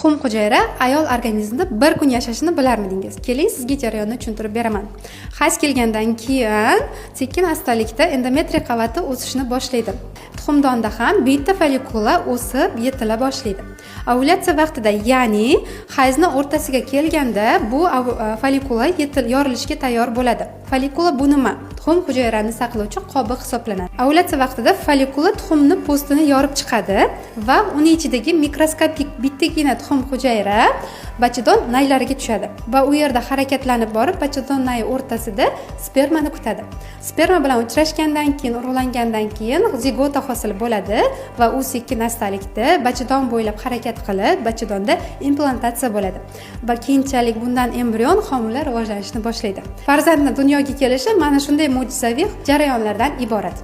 Tuxum hujayra ayol organizmida bir kun yashashini bilarmidingiz? Keling, sizga jarayonni tushuntirib beraman. Hayz kelgandan keyin sekin astalikda endometriy qavati o'sishni boshlaydi. Tuxumdonda ham bitta follikula o'sib, yetila boshlaydi. Ovulyatsiya vaqtida, ya'ni hayzning o'rtasiga kelganda bu follikula yorilishga tayyor bo'ladi. Follikula bu nima? Tuxum hujayrani saqlovchi qobi hisoblanadi. Ovulyatsiya vaqtida follikula tuxumni postini yorib chiqadi va uning ichidagi mikroskopik bittagina tuxum hujayra bachadon naylariga tushadi va u yerda harakatlanib borib bachadon nay o'rtasida spermani kutadi. Sperma bilan uchrashgandan keyin, urug'langandan keyin zigota hosil bo'ladi va u sekin astalikda bachadon bo'ylab harakat qilib, bachadonda implantatsiya bo'ladi va keyinchalik bundan embrion homila rivojlanishni boshlaydi. Farzandning dunyoga kelishi mana shunday mo'jizaviy jarayonlardan iborat.